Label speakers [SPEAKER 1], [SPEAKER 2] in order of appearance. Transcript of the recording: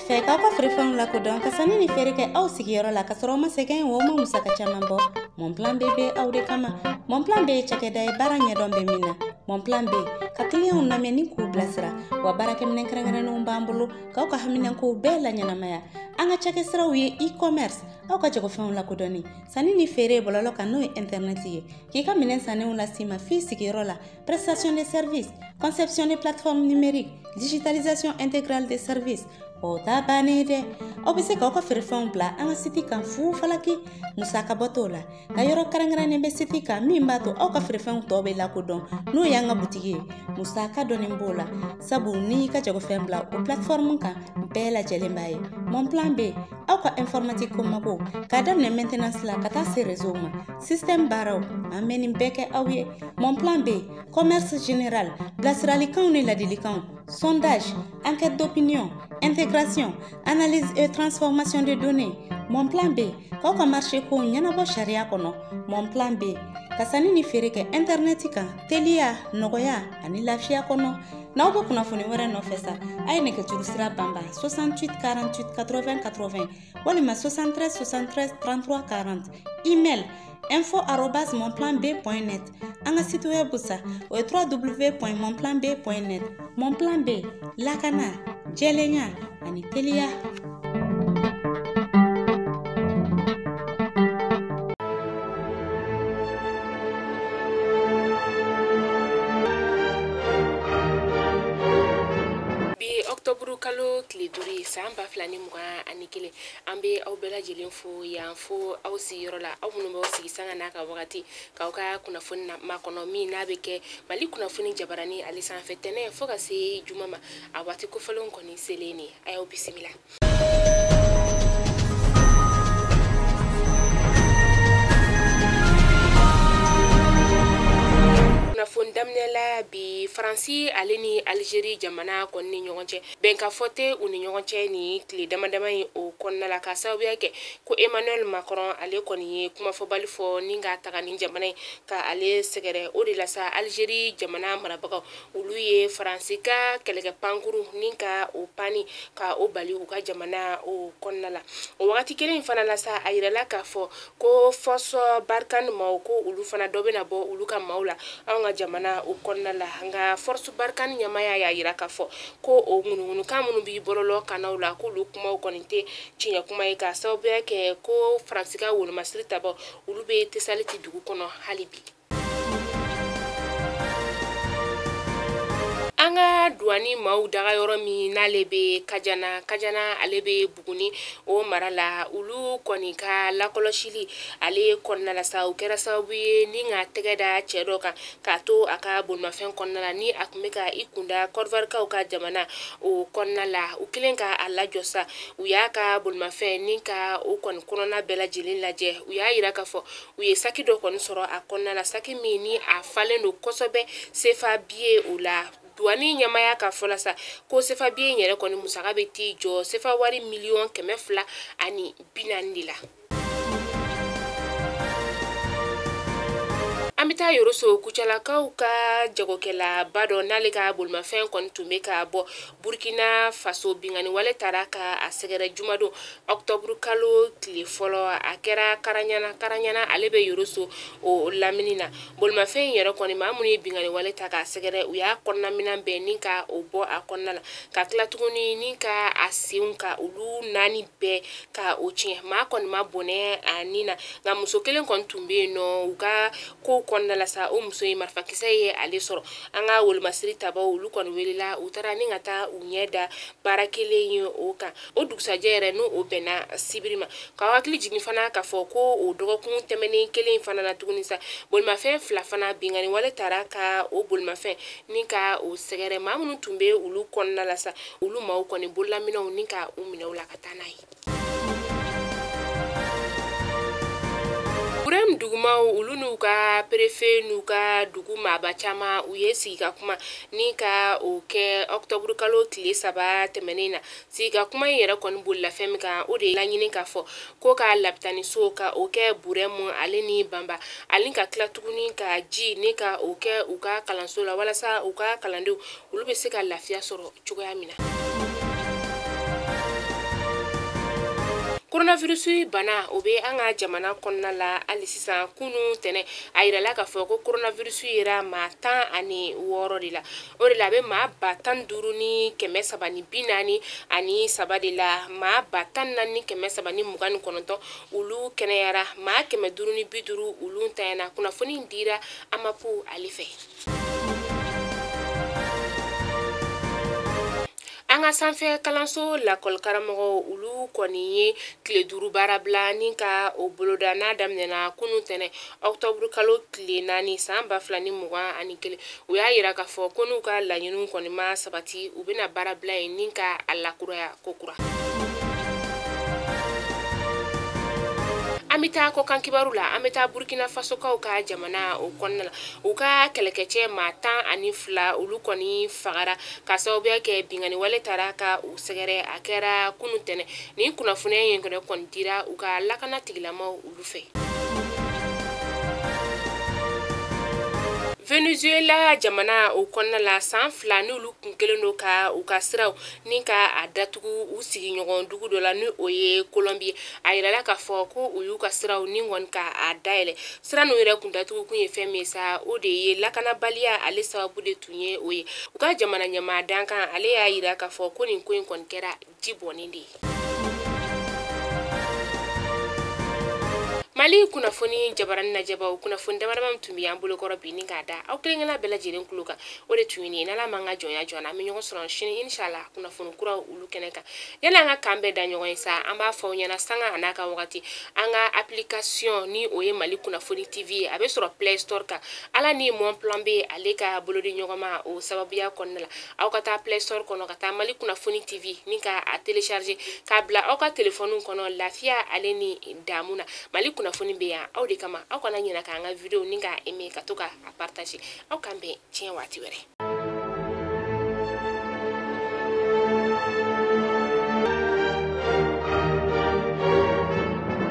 [SPEAKER 1] Fɛ k'aw ka feerefɛnw lakodɔn ka sanni ni feere kɛ aw sigiyɔrɔ la ka sɔrɔ aw ma sɛgɛn o ma musaka caman bɔ. Mon plan B bɛ aw de kama. Mon plan B ye cakɛda ye baara ɲɛdɔn bɛ min na. Mon plan B ka clientw lamɛn ni k'u bilasira wa baarakɛminɛn kɛrɛnkɛrɛnnenw b'an bolo k'aw ka haminankow bɛɛ la ɲɛnamaya. An ka cakɛsiraw ye e-commerce aw ka jagofɛnw lakodɔnni sanni ni feere bɔlɔlɔ kan n'o ye internet ye k'i ka minɛn sannenw las'i ma f'i sigiyɔrɔ la prestation de services, conception de plateformes numériques, digitalisation intégrale des services. O ta bannen dɛ aw bɛ se k'aw ka feerefɛnw bila an ka siti kan fu falaki musaka bɔ t'o la ka yɔrɔ kɛrɛnkɛrɛnnen bɛ siti kan min b'a to aw ka feerefɛnw tɔw bɛ lakodɔn n'o y'an ka butigi ye musaka dɔnnen b'o la sabu n'i y'i ka jagofɛn bila o plateforme kan bɛɛ lajɛlen b'a ye. Mon plan B aw ka informatique ko mago k'a daminɛ maintenance la ka taa se réseau ma système baaraw an bɛ nin bɛɛ kɛ aw ye. Mon plan B commerce général bilasiralikanw ni ladilikanw sondage enquête d'opinion intégration, analyse et transformation de données. Mon plan B, k'aw ka marché ko ɲɛnabɔ sariya kɔnɔ. Mon plan B, ka sanni ni feere kɛ internet kan, teliya, nɔgɔya ani lafiya kɔnɔ. N'aw bɛ kunnafoni wɛrɛ nɔfɛ sa, a ye nɛgɛjuru sira Bambara 68 48 80 80 walima 73 73 33 40. Email info@monplanb.net. An ka site web sa o ye www.monplanb.net. Mon plan B, lakana, jɛlenya ani teliya.
[SPEAKER 2] Octobre kalo tile duri san 2021 an bɛ aw bɛɛ lajɛlen fo yan fo aw sigiyɔrɔ la aw minnu b'aw sigi sanga n'a ka wagati k'aw ka kunnafoni makɔnɔ min n'a bɛ kɛ Mali kunnafoni jabarani ale sanfɛ tɛnɛ fo ka se juma ma a waati kofɔlenw kɔni selen ne a y'aw bisimila. Kunnafoni daminɛ la bi Français ale ni Algérie jamana kɔni ni ɲɔgɔn cɛ bɛnkafɔ tɛ u ni ɲɔgɔn cɛ ni tile damadama in o kɔnɔna la ka sababuya kɛ ko Emmanuel Macron ale kɔni ye kumafɔbali fɔ ni ka taga ni jamana in ka ale sɛgɛrɛ o de la sa Algérie jamana marabagaw olu ye Français ka kɛlɛkɛ pankuru ni ka o pani ka o bali u ka jamana o kɔnɔna la o wagati kelen fana la sa a yirala k'a fɔ ko fɔsɔ Barkan maaw ko olu fana dɔ bɛna bɔ olu ka maaw la an ka jamana o kɔnɔna la nka force Barkan ɲamaya y'a yira k'a fɔ ko o ŋunuŋunukan minnu b'i bɔlɔlɔ kanaw la k'olu kumaw kɔni tɛ tiɲɛ kuma ye k'a sababuya kɛ ko Français ka wolomasiri tabɔ olu bɛ Tesaliti dugu kɔnɔ hali bi. An ka douane maaw daga yɔrɔ min n'ale bɛ Kajana ale bɛ Buguni o mara la olu kɔni ka lakɔlɔsili ale kɔnɔna la sa o kɛra sababu ye ni ka tɛgɛ da cɛ dɔ kan k'a to a ka bolimafɛn kɔnɔna la ni a tun bɛ ka i kunda Kɔdivarikaw ka jamana o kɔnɔna la u kelen ka a lajɔ sa u y'a ka bolimafɛn ni ka o kɔni kɔnɔna bɛɛ lajɛlen lajɛ u y'a yira k'a fɔ u ye saki dɔ kɔni sɔrɔ a kɔnɔna la saki min ni a falen don kosɛbɛ CFA billet o la. Douane ɲamaya ka fɔ la sa ko CFA billet in yɛrɛ kɔni musaka bɛ t'i jɔ CFA wari 240 de la. An bɛ taa Yoroso Kucalakaw ka jagokɛlaba dɔ n'ale ka bolimafɛn kɔni tun bɛ ka bɔ Burkina Faso bingani wale taara ka a sɛgɛrɛ jumadon Octobre kalo tile fɔlɔ a kɛra Karanyana ale bɛ Yoroso o lamini na bolimafɛn in yɛrɛ kɔni maa minnu ye bingani wale ta k'a sɛgɛrɛ u y'a kɔnɔnaminɛn bɛɛ ni ka o bɔ a kɔnɔna la ka tila tuguni ni ka a senw ka olu 4 bɛɛ ka o tiɲɛ maa kɔni ma bɔnɛ a nin na nka muso kelen kɔni tun bɛ yen nɔ u ka ko kɔnɔna la sa o muso ye marifakisɛ ye ale sɔrɔ an ka wolomasiri tabaw olu kɔni welela u taara ni ka taa u ɲɛ da baara kelen ye o kan o dugusajɛ yɛrɛ n'o o bɛnna sibiri ma ka hakili jigin fana k'a fɔ ko o dɔgɔkun tɛmɛnen kelen fana na tuguni sa bolimafɛn 2 fana bingani wale taara ka o bolimafɛn ni ka o sɛgɛrɛ maa minnu tun bɛ olu kɔnɔna la sa olu maaw kɔni bololaminɛw ni ka u minɛ u la ka taa n'a ye. Urem dugumaw ulu n'u ka préfet n'u ka dugu maaba caman u ye sigi ka kuma ni ka o kɛ Octobre kalo tile 3 tɛmɛnen na sigi ka kuma in yɛrɛ kɔni bolila fɛn min kan o de laɲini k'a fɔ ko ka lapitaniso ka o kɛ burɛmu ale ni Bamba ale ka tila tuguni ka ji ni ka o kɛ u ka kalanso la walasa u ka kalandenw olu bɛ se ka lafiya sɔrɔ cogoya min na. Coronavirus bana o be an ka jamana kɔnɔna la hali sisan kunu tɛnɛ a yirala k'a fɔ ko coronavirus yera maa 16 de la o de la a be maa 15,340 de la maa 14,329 olu kɛnɛyara maa 550 olu ntanyana kunnafoni dira amapu ale fɛ. An ka sanfɛ kalanso lakɔli karamɔgɔ olu kɔni ye tile 5 baara bila ni ka o boloda n'a daminɛna kunu tɛnɛ Octobre kalo tile 4 san 2021 u y'a yira k'a fɔ ko n'u ka laɲiniw kɔni ma sabati u bɛna baara bila yen ni ka a lakuraya kokura. An bɛ taa kɔkan kibaru la an bɛ taa Burkina Fasokaw ka jamana o kɔnɔna la u ka kɛlɛkɛcɛ maa 12 olu kɔni fagara ka sababuya kɛ bingani wale tara ka u sɛgɛrɛ a kɛra kunu tɛnɛ nin kunnafoniya in kɔni dira u ka lakana tigilamaw olu fɛ. Venezuela jamana o kɔnɔna la san 2 n'olu kun kelen do ka u ka siraw ni ka a datugu u sigiɲɔgɔn dugu dɔ la ni o ye Colombie a yirala k'a fɔ ko u y'u ka siraw ni kɔni ka a dayɛlɛ sira n'u yɛrɛ kun datugu kun ye fɛn min sa o de ye lakanabaliya ale sababu de tun ye o ye u ka jamana ɲɛmaa dankan ale y'a yira k'a fɔ ko nin ko in kɔni kɛra jibɔnen de ye. Malikunafoni jabarani na jabaw kunnafoni damadama tun bɛ an bolokɔrɔ bi ni k'a da aw kelenkelen bɛɛ lajɛlen kulo kan o de tun ye n'ala man ka jɔnya jɔna an bɛ ɲɔgɔn sɔrɔ sini inshallah kunnafoni kuraw olu kɛnɛ kan yana an ka kan bɛɛ da ɲɔgɔn ye sa an b'a fɔ aw ɲɛna sanga a n'a ka wagati an ka application ni o ye Malikunafoni TV a bɛ sɔrɔ Play Store kan ala ni mon plan B ale ka bolodi ɲɔgɔnma o sababuya kɔnɔna la aw ka taa Play Store kɔnɔ ka taa Malikunafoni TV ni ka a télécharger k'a bila aw ka téléphone kɔnɔ lafiya ale ni damu na Malikunafoni bɛ yan aw de kama aw kana ɲinɛ k'an ka video ni ka aimer ka to ka partager aw kan bɛn tiɲɛ waati wɛrɛ.